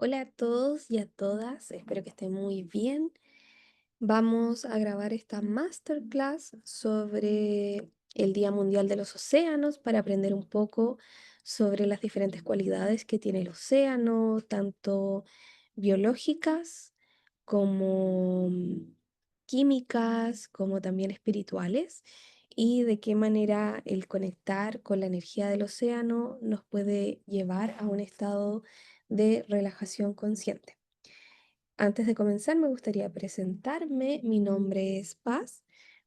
Hola a todos y a todas, espero que estén muy bien. Vamos a grabar esta masterclass sobre el Día Mundial de los Océanos para aprender un poco sobre las diferentes cualidades que tiene el océano, tanto biológicas como químicas, como también espirituales, y de qué manera el conectar con la energía del océano nos puede llevar a un estado de relajación consciente. Antes de comenzar, me gustaría presentarme. Mi nombre es Paz,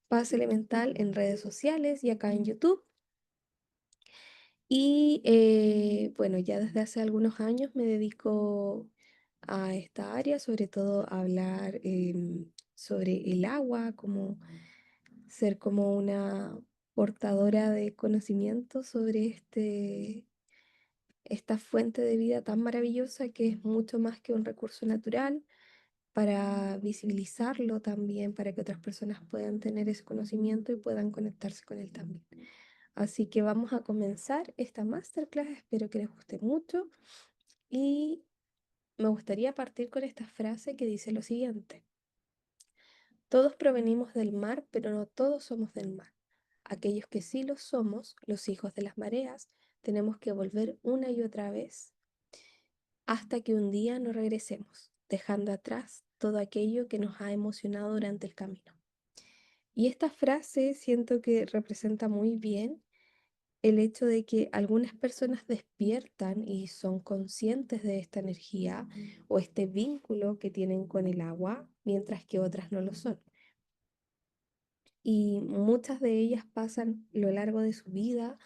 Paz Elemental en redes sociales y acá en YouTube. Y bueno, ya desde hace algunos años me dedico a esta área, sobre todo a hablar sobre el agua, como ser como una portadora de conocimiento sobre esta fuente de vida tan maravillosa que es mucho más que un recurso natural, para visibilizarlo también, para que otras personas puedan tener ese conocimiento y puedan conectarse con él también. Así que vamos a comenzar esta masterclass, espero que les guste mucho y me gustaría partir con esta frase que dice lo siguiente: todos provenimos del mar, pero no todos somos del mar. Aquellos que sí lo somos, los hijos de las mareas, tenemos que volver una y otra vez hasta que un día no regresemos, dejando atrás todo aquello que nos ha emocionado durante el camino. Y esta frase siento que representa muy bien el hecho de que algunas personas despiertan y son conscientes de esta energía o este vínculo que tienen con el agua, mientras que otras no lo son. Y muchas de ellas pasan lo largo de su vida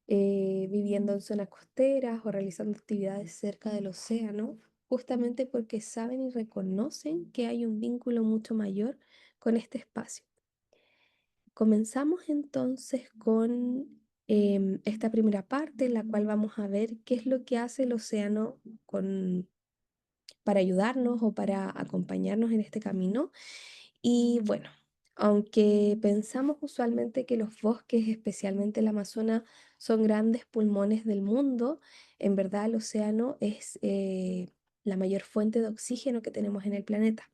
viviendo en zonas costeras o realizando actividades cerca del océano, justamente porque saben y reconocen que hay un vínculo mucho mayor con este espacio. Comenzamos entonces con esta primera parte, en la cual vamos a ver qué es lo que hace el océano para ayudarnos o para acompañarnos en este camino. Y bueno, aunque pensamos usualmente que los bosques, especialmente el Amazonas, son grandes pulmones del mundo, en verdad el océano es la mayor fuente de oxígeno que tenemos en el planeta.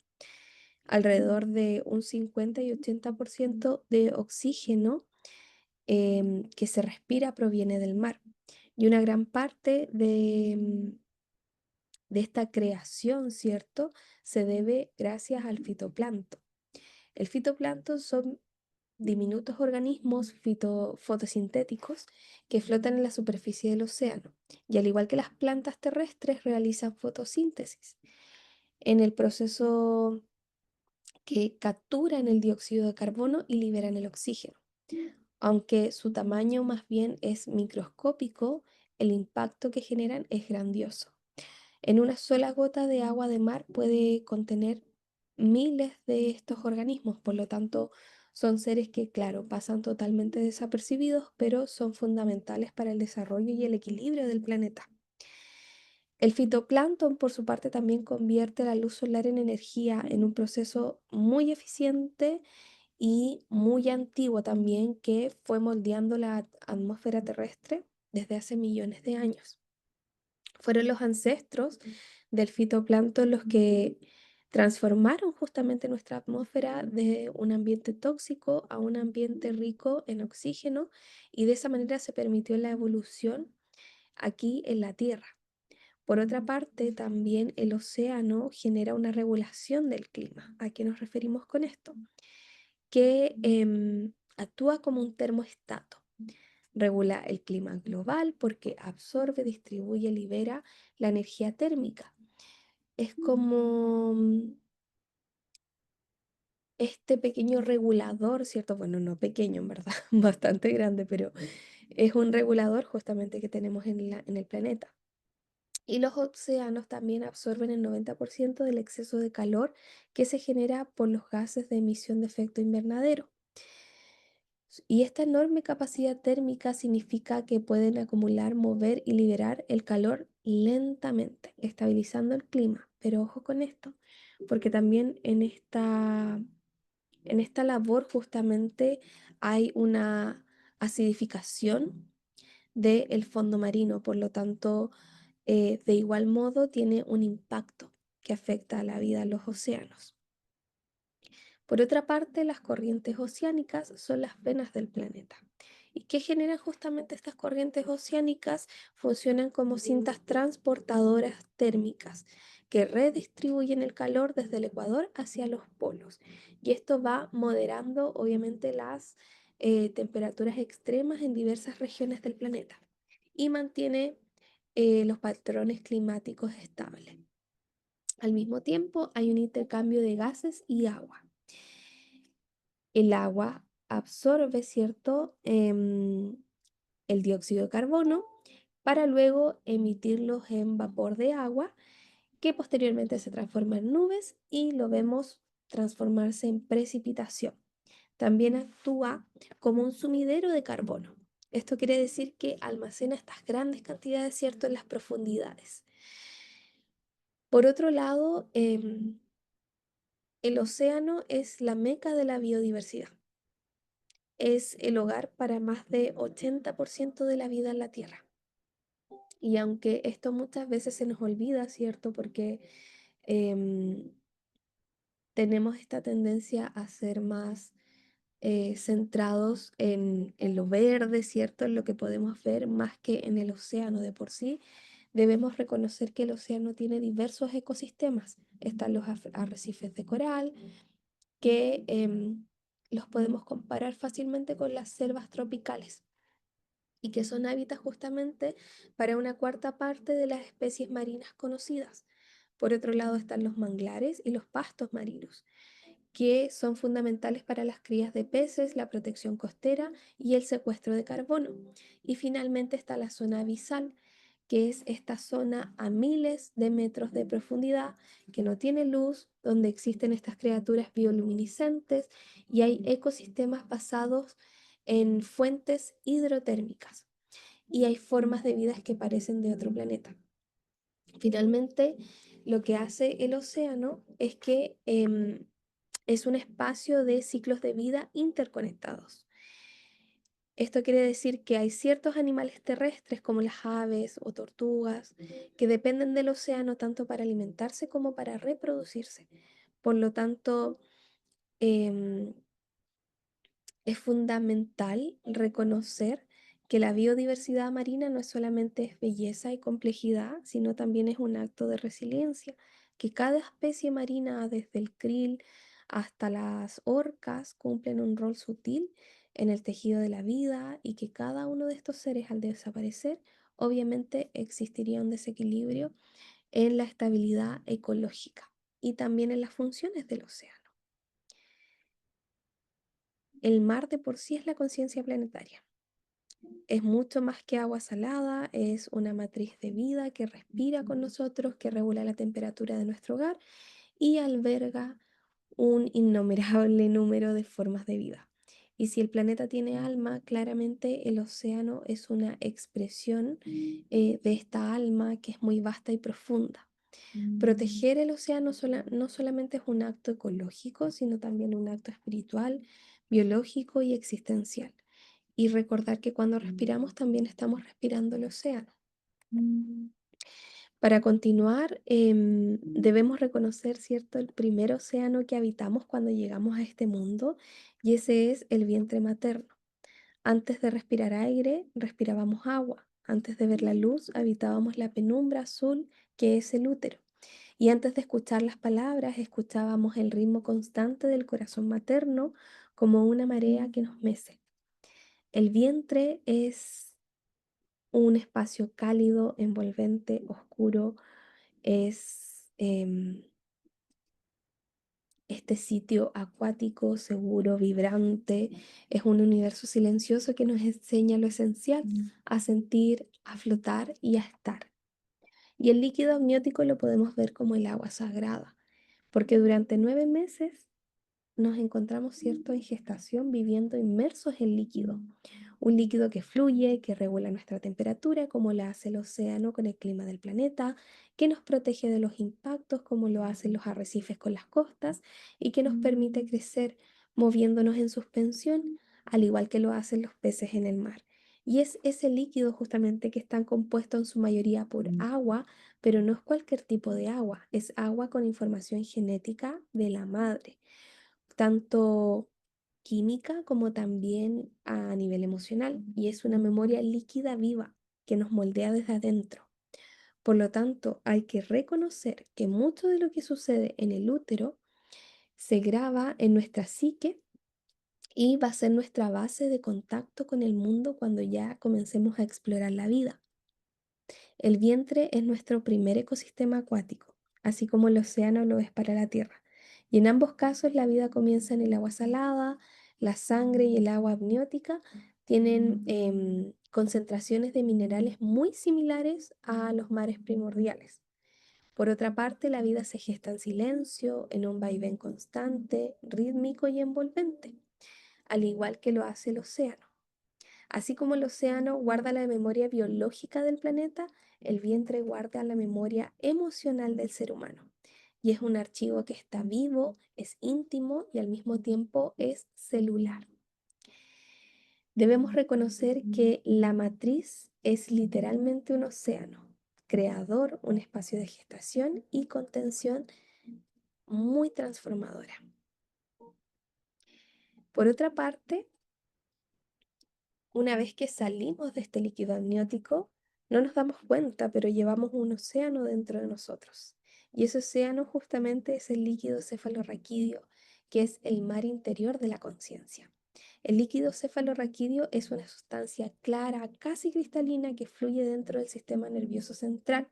Alrededor de un 50 y 80% de oxígeno que se respira proviene del mar. Y una gran parte de esta creación, ¿cierto?, se debe gracias al fitoplancton. El fitoplancton son diminutos organismos fotosintéticos que flotan en la superficie del océano y, al igual que las plantas terrestres, realizan fotosíntesis. En el proceso que capturan el dióxido de carbono y liberan el oxígeno. Aunque su tamaño más bien es microscópico, el impacto que generan es grandioso. En una sola gota de agua de mar puede contener miles de estos organismos, por lo tanto, son seres que, claro, pasan totalmente desapercibidos, pero son fundamentales para el desarrollo y el equilibrio del planeta. El fitoplancton, por su parte, también convierte la luz solar en energía en un proceso muy eficiente y muy antiguo también, que fue moldeando la atmósfera terrestre desde hace millones de años. Fueron los ancestros del fitoplancton los que transformaron justamente nuestra atmósfera de un ambiente tóxico a un ambiente rico en oxígeno, y de esa manera se permitió la evolución aquí en la Tierra. Por otra parte, también el océano genera una regulación del clima. ¿A qué nos referimos con esto? Que actúa como un termostato. Regula el clima global porque absorbe, distribuye, libera la energía térmica. Es como este pequeño regulador, ¿cierto? Bueno, no pequeño, en verdad, bastante grande, pero es un regulador justamente que tenemos en el planeta. Y los océanos también absorben el 90% del exceso de calor que se genera por los gases de emisión de efecto invernadero. Y esta enorme capacidad térmica significa que pueden acumular, mover y liberar el calor lentamente, estabilizando el clima. Pero ojo con esto, porque también en esta labor justamente hay una acidificación del fondo marino, por lo tanto de igual modo tiene un impacto que afecta a la vida en los océanos. Por otra parte, las corrientes oceánicas son las venas del planeta. ¿Y qué generan justamente estas corrientes oceánicas? Funcionan como cintas transportadoras térmicas que redistribuyen el calor desde el ecuador hacia los polos. Y esto va moderando, obviamente, las temperaturas extremas en diversas regiones del planeta y mantiene los patrones climáticos estables. Al mismo tiempo, hay un intercambio de gases y agua. El agua absorbe, ¿cierto? El dióxido de carbono para luego emitirlos en vapor de agua que posteriormente se transforma en nubes y lo vemos transformarse en precipitación. También actúa como un sumidero de carbono. Esto quiere decir que almacena estas grandes cantidades, ¿cierto?, en las profundidades. Por otro lado, el océano es la meca de la biodiversidad. Es el hogar para más de 80% de la vida en la Tierra. Y aunque esto muchas veces se nos olvida, ¿cierto? Porque em, tenemos esta tendencia a ser más centrados en lo verde, ¿cierto? En lo que podemos ver más que en el océano de por sí. Debemos reconocer que el océano tiene diversos ecosistemas. Están los arrecifes de coral, que los podemos comparar fácilmente con las selvas tropicales y que son hábitats justamente para una cuarta parte de las especies marinas conocidas. Por otro lado están los manglares y los pastos marinos, que son fundamentales para las crías de peces, la protección costera y el secuestro de carbono. Y finalmente está la zona abisal, que es esta zona a miles de metros de profundidad, que no tiene luz, donde existen estas criaturas bioluminiscentes y hay ecosistemas basados en fuentes hidrotérmicas y hay formas de vida que parecen de otro planeta. Finalmente, lo que hace el océano es que es un espacio de ciclos de vida interconectados. Esto quiere decir que hay ciertos animales terrestres como las aves o tortugas que dependen del océano tanto para alimentarse como para reproducirse. Por lo tanto, em, es fundamental reconocer que la biodiversidad marina no es solamente belleza y complejidad, sino también es un acto de resiliencia, que cada especie marina, desde el krill hasta las orcas, cumplen un rol sutil en el tejido de la vida y que cada uno de estos seres al desaparecer, obviamente existiría un desequilibrio en la estabilidad ecológica y también en las funciones del océano. El mar de por sí es la conciencia planetaria. Es mucho más que agua salada, es una matriz de vida que respira con nosotros, que regula la temperatura de nuestro hogar y alberga un innumerable número de formas de vida. Y si el planeta tiene alma, claramente el océano es una expresión de esta alma que es muy vasta y profunda. Proteger el océano no solamente es un acto ecológico, sino también un acto espiritual, biológico y existencial. Y recordar que cuando respiramos también estamos respirando el océano. Para continuar, debemos reconocer, ¿cierto?, el primer océano que habitamos cuando llegamos a este mundo, y ese es el vientre materno. Antes de respirar aire, respirábamos agua. Antes de ver la luz, habitábamos la penumbra azul que es el útero. Y antes de escuchar las palabras, escuchábamos el ritmo constante del corazón materno como una marea que nos mece. El vientre es un espacio cálido, envolvente, oscuro, es este sitio acuático, seguro, vibrante, es un universo silencioso que nos enseña lo esencial, a sentir, a flotar y a estar. Y el líquido amniótico lo podemos ver como el agua sagrada, porque durante 9 meses nos encontramos, ¿cierto?, en gestación viviendo inmersos en líquido. Un líquido que fluye, que regula nuestra temperatura, como lo hace el océano con el clima del planeta, que nos protege de los impactos, como lo hacen los arrecifes con las costas, y que nos permite crecer moviéndonos en suspensión, al igual que lo hacen los peces en el mar. Y es ese líquido justamente que está compuesto en su mayoría por agua, pero no es cualquier tipo de agua, es agua con información genética de la madre, tanto química como también a nivel emocional, y es una memoria líquida viva que nos moldea desde adentro. Por lo tanto, hay que reconocer que mucho de lo que sucede en el útero se graba en nuestra psique y va a ser nuestra base de contacto con el mundo cuando ya comencemos a explorar la vida. El vientre es nuestro primer ecosistema acuático, así como el océano lo es para la Tierra. Y en ambos casos la vida comienza en el agua salada, la sangre y el agua amniótica tienen concentraciones de minerales muy similares a los mares primordiales. Por otra parte, la vida se gesta en silencio, en un vaivén constante, rítmico y envolvente, al igual que lo hace el océano. Así como el océano guarda la memoria biológica del planeta, el vientre guarda la memoria emocional del ser humano. Y es un archivo que está vivo, es íntimo y al mismo tiempo es celular. Debemos reconocer que la matriz es literalmente un océano, creador, un espacio de gestación y contención muy transformadora. Por otra parte, una vez que salimos de este líquido amniótico, no nos damos cuenta, pero llevamos un océano dentro de nosotros. Y ese océano justamente es el líquido cefalorraquídeo, que es el mar interior de la conciencia. El líquido cefalorraquídeo es una sustancia clara, casi cristalina, que fluye dentro del sistema nervioso central,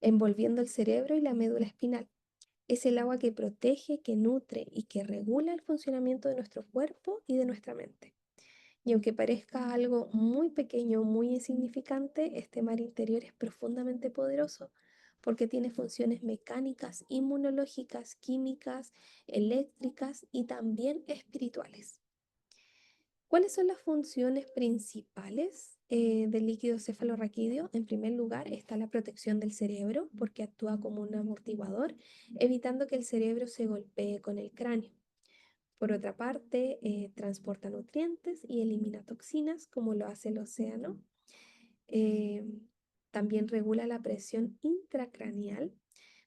envolviendo el cerebro y la médula espinal. Es el agua que protege, que nutre y que regula el funcionamiento de nuestro cuerpo y de nuestra mente. Y aunque parezca algo muy pequeño, muy insignificante, este mar interior es profundamente poderoso porque tiene funciones mecánicas, inmunológicas, químicas, eléctricas y también espirituales. ¿Cuáles son las funciones principales del líquido cefalorraquídeo? En primer lugar está la protección del cerebro porque actúa como un amortiguador, evitando que el cerebro se golpee con el cráneo. Por otra parte, transporta nutrientes y elimina toxinas, como lo hace el océano. Eh, También regula la presión intracraneal,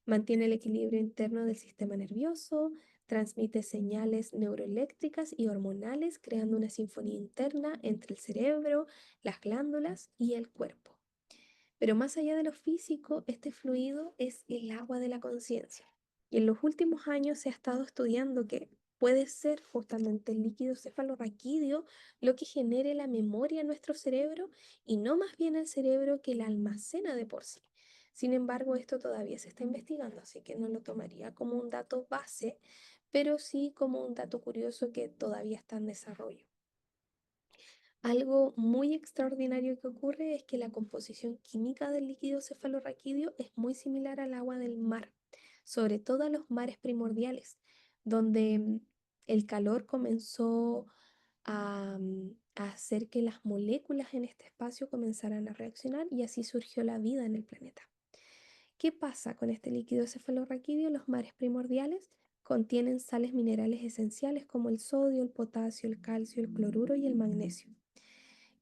mantiene el equilibrio interno del sistema nervioso, transmite señales neuroeléctricas y hormonales, creando una sinfonía interna entre el cerebro, las glándulas y el cuerpo. Pero más allá de lo físico, este fluido es el agua de la conciencia. Y en los últimos años se ha estado estudiando que puede ser justamente el líquido cefalorraquídeo lo que genere la memoria en nuestro cerebro y no más bien el cerebro que la almacena de por sí. Sin embargo, esto todavía se está investigando, así que no lo tomaría como un dato base, pero sí como un dato curioso que todavía está en desarrollo. Algo muy extraordinario que ocurre es que la composición química del líquido cefalorraquídeo es muy similar al agua del mar, sobre todo a los mares primordiales, donde el calor comenzó a hacer que las moléculas en este espacio comenzaran a reaccionar y así surgió la vida en el planeta. ¿Qué pasa con este líquido cefalorraquídeo? Los mares primordiales contienen sales minerales esenciales como el sodio, el potasio, el calcio, el cloruro y el magnesio.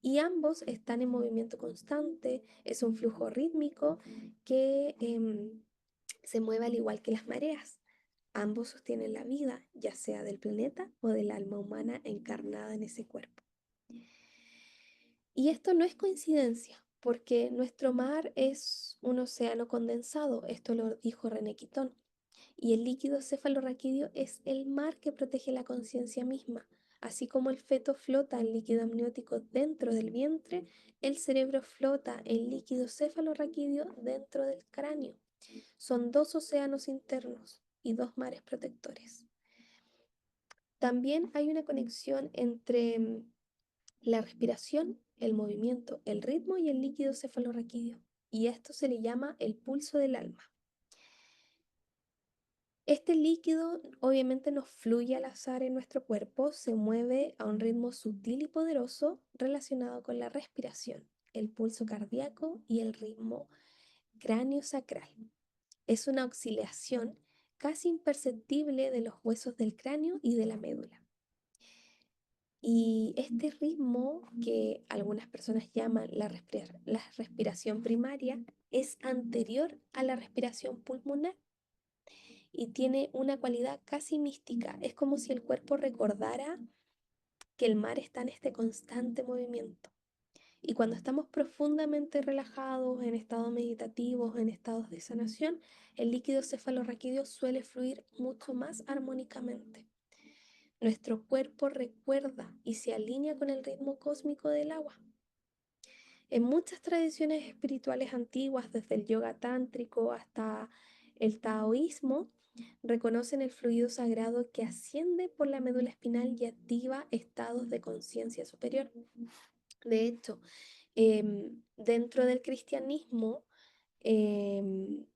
Y ambos están en movimiento constante, es un flujo rítmico que se mueve al igual que las mareas. Ambos sostienen la vida, ya sea del planeta o del alma humana encarnada en ese cuerpo. Y esto no es coincidencia, porque nuestro mar es un océano condensado, esto lo dijo René Quitón, y el líquido cefalorraquídeo es el mar que protege la conciencia misma. Así como el feto flota en líquido amniótico dentro del vientre, el cerebro flota en líquido cefalorraquídeo dentro del cráneo. Son dos océanos internos y dos mares protectores. También hay una conexión entre la respiración, el movimiento, el ritmo y el líquido cefalorraquídeo. Y esto se le llama el pulso del alma. Este líquido obviamente no fluye al azar en nuestro cuerpo, se mueve a un ritmo sutil y poderoso relacionado con la respiración, el pulso cardíaco y el ritmo cráneo-sacral. Es una oscilación casi imperceptible de los huesos del cráneo y de la médula. Y este ritmo, que algunas personas llaman la respiración primaria, es anterior a la respiración pulmonar y tiene una cualidad casi mística. Es como si el cuerpo recordara que el mar está en este constante movimiento. Y cuando estamos profundamente relajados, en estados meditativos, en estados de sanación, el líquido cefalorraquídeo suele fluir mucho más armónicamente. Nuestro cuerpo recuerda y se alinea con el ritmo cósmico del agua. En muchas tradiciones espirituales antiguas, desde el yoga tántrico hasta el taoísmo, reconocen el fluido sagrado que asciende por la médula espinal y activa estados de conciencia superior. De hecho, dentro del cristianismo em,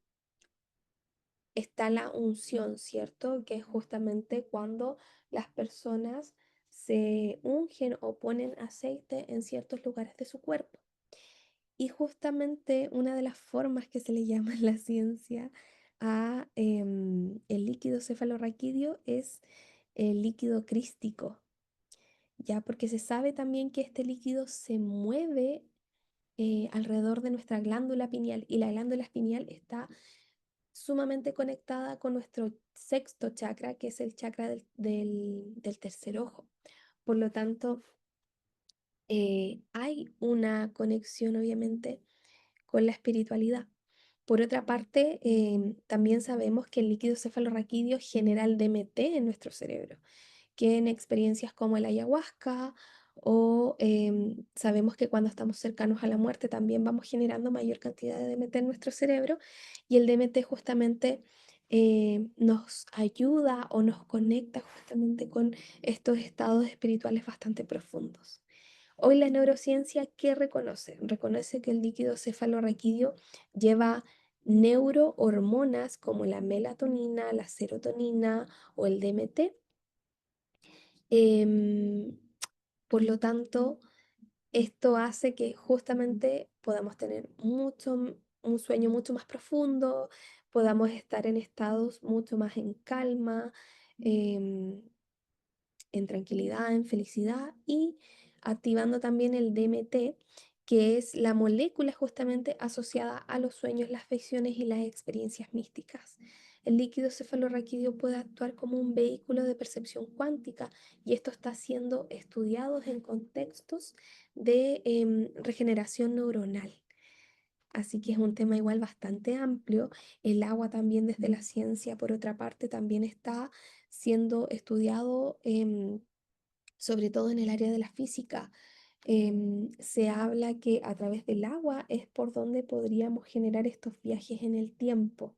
está la unción, ¿cierto? Que es justamente cuando las personas se ungen o ponen aceite en ciertos lugares de su cuerpo. Y justamente una de las formas que se le llama en la ciencia a el líquido cefalorraquídeo es el líquido crístico, ya porque se sabe también que este líquido se mueve alrededor de nuestra glándula pineal y la glándula pineal está sumamente conectada con nuestro sexto chakra, que es el chakra del tercer ojo. Por lo tanto, hay una conexión obviamente con la espiritualidad. Por otra parte, también sabemos que el líquido cefalorraquídeo genera el DMT en nuestro cerebro, que en experiencias como el ayahuasca o sabemos que cuando estamos cercanos a la muerte también vamos generando mayor cantidad de DMT en nuestro cerebro y el DMT justamente nos ayuda o nos conecta justamente con estos estados espirituales bastante profundos. Hoy la neurociencia, ¿qué reconoce? Reconoce que el líquido cefalorraquídeo lleva neurohormonas como la melatonina, la serotonina o el DMT. Em, por lo tanto, esto hace que justamente podamos tener un sueño mucho más profundo, podamos estar en estados mucho más en calma, em, en tranquilidad, en felicidad y activando también el DMT, que es la molécula justamente asociada a los sueños, las visiones y las experiencias místicas. El líquido cefalorraquídeo puede actuar como un vehículo de percepción cuántica y esto está siendo estudiado en contextos de regeneración neuronal. Así que es un tema igual bastante amplio. El agua también desde la ciencia, por otra parte, también está siendo estudiado, sobre todo en el área de la física. Se habla que a través del agua es por donde podríamos generar estos viajes en el tiempo.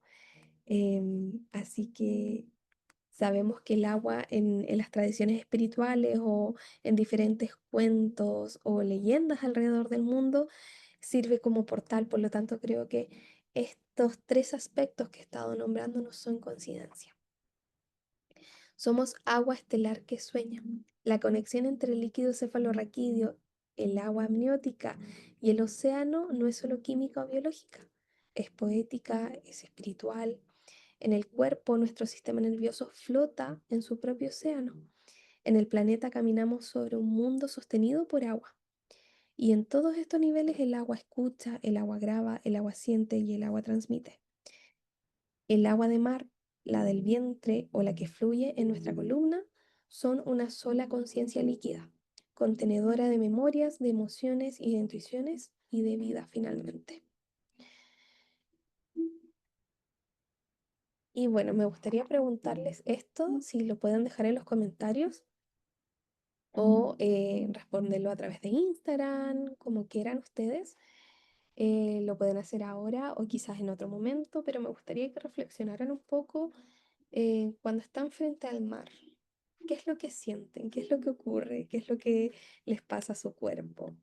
Así que sabemos que el agua en las tradiciones espirituales o en diferentes cuentos o leyendas alrededor del mundo sirve como portal, por lo tanto creo que estos tres aspectos que he estado nombrando no son coincidencia. Somos agua estelar que sueña. La conexión entre el líquido cefalorraquídeo, el agua amniótica y el océano no es solo química o biológica, es poética, es espiritual. En el cuerpo, nuestro sistema nervioso flota en su propio océano. En el planeta caminamos sobre un mundo sostenido por agua. Y en todos estos niveles el agua escucha, el agua graba, el agua siente y el agua transmite. El agua de mar, la del vientre o la que fluye en nuestra columna son una sola conciencia líquida, contenedora de memorias, de emociones y de intuiciones y de vida finalmente. Y bueno, me gustaría preguntarles esto, si lo pueden dejar en los comentarios o responderlo a través de Instagram, como quieran ustedes. Lo pueden hacer ahora o quizás en otro momento, pero me gustaría que reflexionaran un poco cuando están frente al mar. ¿Qué es lo que sienten? ¿Qué es lo que ocurre? ¿Qué es lo que les pasa a su cuerpo?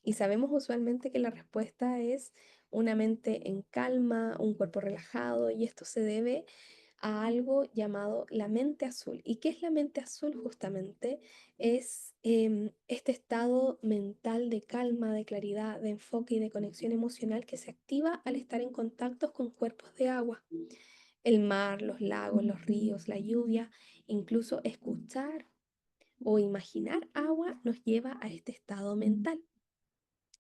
Y sabemos usualmente que la respuesta es una mente en calma, un cuerpo relajado, y esto se debe a algo llamado la mente azul. ¿Y qué es la mente azul justamente? Es este estado mental de calma, de claridad, de enfoque y de conexión emocional que se activa al estar en contacto con cuerpos de agua. El mar, los lagos, los ríos, la lluvia, incluso escuchar o imaginar agua nos lleva a este estado mental.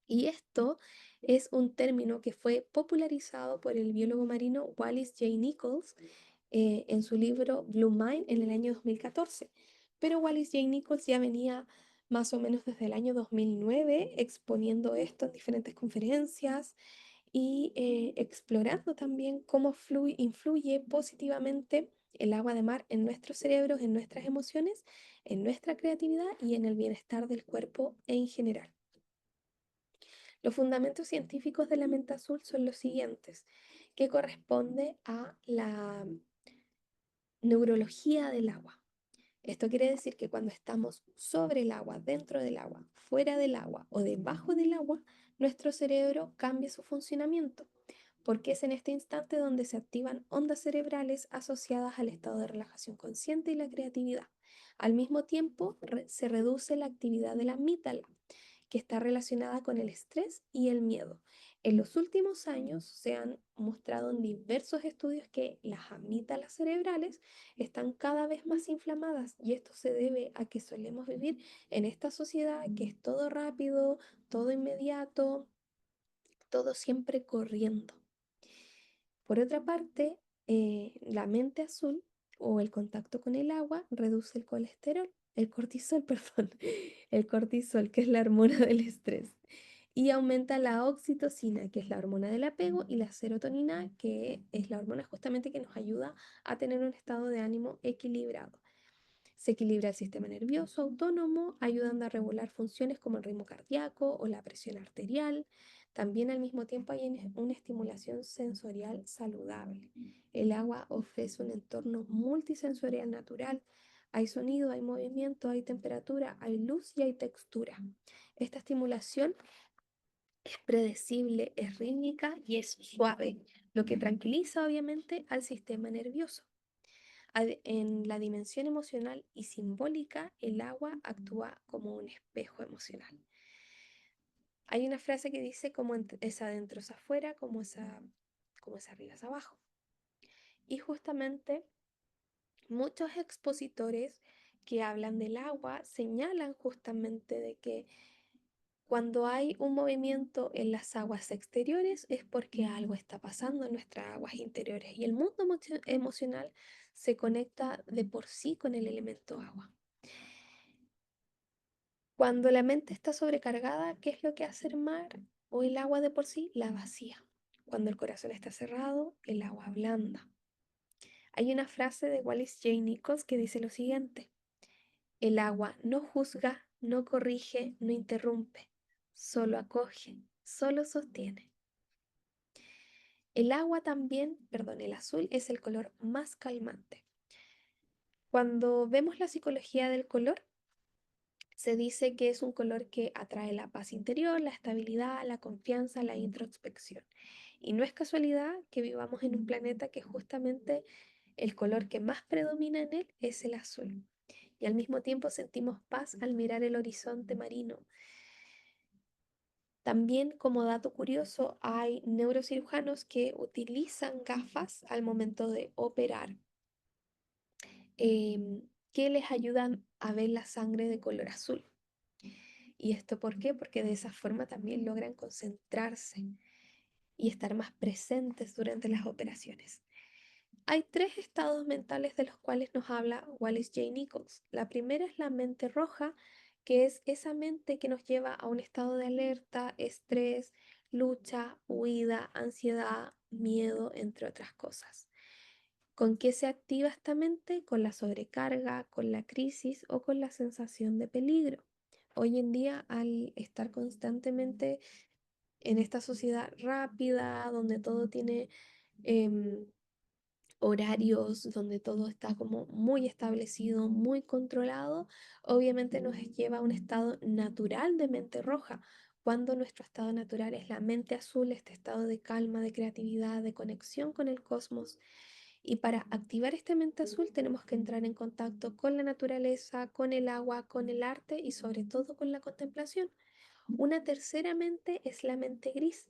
Y esto es un término que fue popularizado por el biólogo marino Wallace J. Nichols en su libro Blue Mind en el año 2014. Pero Wallace J. Nichols ya venía más o menos desde el año 2009 exponiendo esto en diferentes conferencias y explorando también cómo influye positivamente el agua de mar en nuestros cerebros, en nuestras emociones, en nuestra creatividad y en el bienestar del cuerpo en general. Los fundamentos científicos de la mente azul son los siguientes, que corresponde a la neurología del agua. Esto quiere decir que cuando estamos sobre el agua, dentro del agua, fuera del agua o debajo del agua, nuestro cerebro cambia su funcionamiento, porque es en este instante donde se activan ondas cerebrales asociadas al estado de relajación consciente y la creatividad. Al mismo tiempo, se reduce la actividad de la amígdala, que está relacionada con el estrés y el miedo. En los últimos años se han mostrado en diversos estudios que las amígdalas cerebrales están cada vez más inflamadas y esto se debe a que solemos vivir en esta sociedad que es todo rápido, todo inmediato, todo siempre corriendo. Por otra parte, la mente azul o el contacto con el agua reduce el cortisol, perdón, el cortisol, que es la hormona del estrés, y aumenta la oxitocina, que es la hormona del apego, y la serotonina, que es la hormona justamente que nos ayuda a tener un estado de ánimo equilibrado. Se equilibra el sistema nervioso autónomo, ayudando a regular funciones como el ritmo cardíaco o la presión arterial. También al mismo tiempo hay una estimulación sensorial saludable. El agua ofrece un entorno multisensorial natural. Hay sonido, hay movimiento, hay temperatura, hay luz y hay textura. Esta estimulación es predecible, es rítmica y es suave, lo que tranquiliza obviamente al sistema nervioso. En la dimensión emocional y simbólica, el agua actúa como un espejo emocional. Hay una frase que dice como es adentro es afuera, como es arriba es abajo. Y justamente muchos expositores que hablan del agua señalan justamente de que cuando hay un movimiento en las aguas exteriores es porque algo está pasando en nuestras aguas interiores y el mundo emocional se conecta de por sí con el elemento agua. Cuando la mente está sobrecargada, ¿qué es lo que hace el mar o el agua de por sí? La vacía. Cuando el corazón está cerrado, el agua blanda. Hay una frase de Wallace J. Nichols que dice lo siguiente: el agua no juzga, no corrige, no interrumpe, solo acoge, solo sostiene. El agua también, perdón, el azul es el color más calmante. Cuando vemos la psicología del color, se dice que es un color que atrae la paz interior, la estabilidad, la confianza, la introspección. Y no es casualidad que vivamos en un planeta que justamente el color que más predomina en él es el azul. Y al mismo tiempo sentimos paz al mirar el horizonte marino. También, como dato curioso, hay neurocirujanos que utilizan gafas al momento de operar, que les ayudan a ver la sangre de color azul. ¿Y esto por qué? Porque de esa forma también logran concentrarse y estar más presentes durante las operaciones. Hay tres estados mentales de los cuales nos habla Wallace J. Nichols. La primera es la mente roja, que es esa mente que nos lleva a un estado de alerta, estrés, lucha, huida, ansiedad, miedo, entre otras cosas. ¿Con qué se activa esta mente? Con la sobrecarga, con la crisis o con la sensación de peligro. Hoy en día, al estar constantemente en esta sociedad rápida, donde todo tiene horarios, donde todo está como muy establecido, muy controlado, obviamente nos lleva a un estado natural de mente roja, cuando nuestro estado natural es la mente azul, este estado de calma, de creatividad, de conexión con el cosmos. Y para activar esta mente azul tenemos que entrar en contacto con la naturaleza, con el agua, con el arte y sobre todo con la contemplación. Una tercera mente es la mente gris,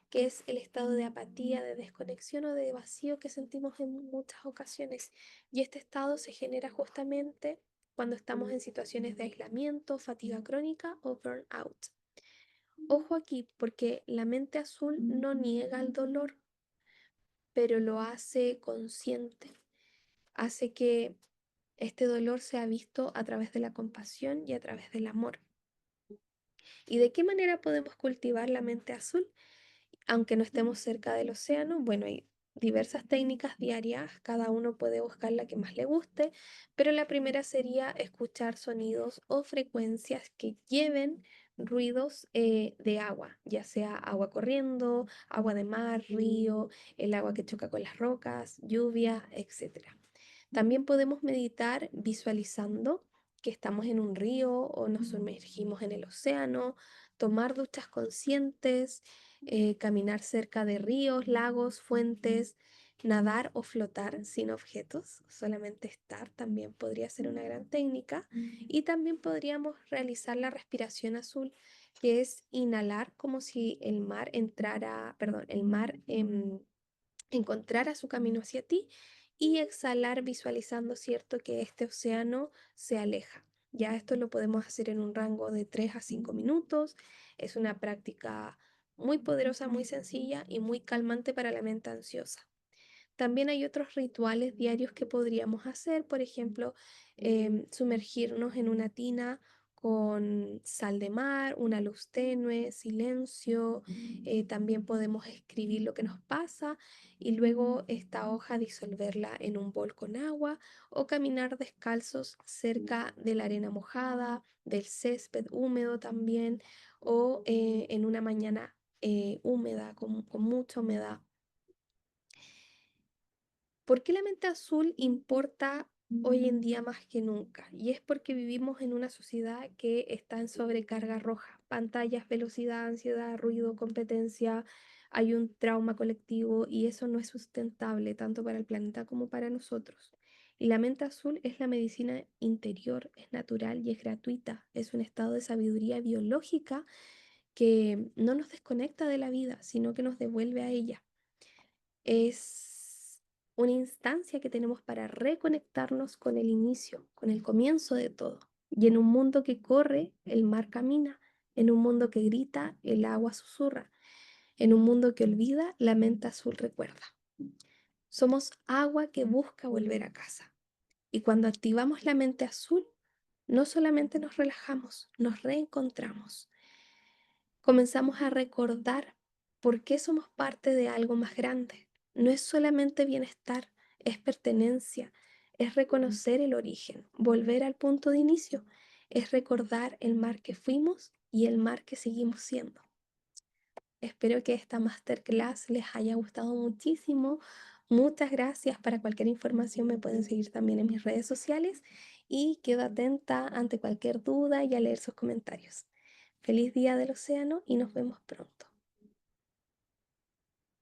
que es el estado de apatía, de desconexión o de vacío que sentimos en muchas ocasiones. Y este estado se genera justamente cuando estamos en situaciones de aislamiento, fatiga crónica o burnout. Ojo aquí, porque la mente azul no niega el dolor, pero lo hace consciente, hace que este dolor sea visto a través de la compasión y a través del amor. ¿Y de qué manera podemos cultivar la mente azul? Aunque no estemos cerca del océano, bueno, hay diversas técnicas diarias, cada uno puede buscar la que más le guste, pero la primera sería escuchar sonidos o frecuencias que lleven ruidos de agua, ya sea agua corriendo, agua de mar, río, el agua que choca con las rocas, lluvia, etcétera. También podemos meditar visualizando que estamos en un río o nos sumergimos en el océano, tomar duchas conscientes, caminar cerca de ríos, lagos, fuentes, nadar o flotar sin objetos, solamente estar también podría ser una gran técnica. Y también podríamos realizar la respiración azul, que es inhalar como si el mar entrara, perdón, el mar encontrara su camino hacia ti y exhalar visualizando, ¿cierto?, que este océano se aleja. Ya esto lo podemos hacer en un rango de 3 a 5 minutos. Es una práctica muy poderosa, muy sencilla y muy calmante para la mente ansiosa. También hay otros rituales diarios que podríamos hacer, por ejemplo, sumergirnos en una tina con sal de mar, una luz tenue, silencio. También podemos escribir lo que nos pasa y luego esta hoja disolverla en un bol con agua o caminar descalzos cerca de la arena mojada, del césped húmedo también o en una mañana húmeda, con mucha humedad. ¿Por qué la mente azul importa hoy en día más que nunca? Y es porque vivimos en una sociedad que está en sobrecarga roja. Pantallas, velocidad, ansiedad, ruido, competencia. Hay un trauma colectivo y eso no es sustentable tanto para el planeta como para nosotros. Y la mente azul es la medicina interior, es natural y es gratuita. Es un estado de sabiduría biológica que no nos desconecta de la vida, sino que nos devuelve a ella. Es una instancia que tenemos para reconectarnos con el inicio, con el comienzo de todo. Y en un mundo que corre, el mar camina. En un mundo que grita, el agua susurra. En un mundo que olvida, la mente azul recuerda. Somos agua que busca volver a casa. Y cuando activamos la mente azul, no solamente nos relajamos, nos reencontramos. Comenzamos a recordar por qué somos parte de algo más grande. No es solamente bienestar, es pertenencia, es reconocer el origen, volver al punto de inicio, es recordar el mar que fuimos y el mar que seguimos siendo. Espero que esta masterclass les haya gustado muchísimo. Muchas gracias. Para cualquier información me pueden seguir también en mis redes sociales y quedo atenta ante cualquier duda y a leer sus comentarios. Feliz día del océano y nos vemos pronto.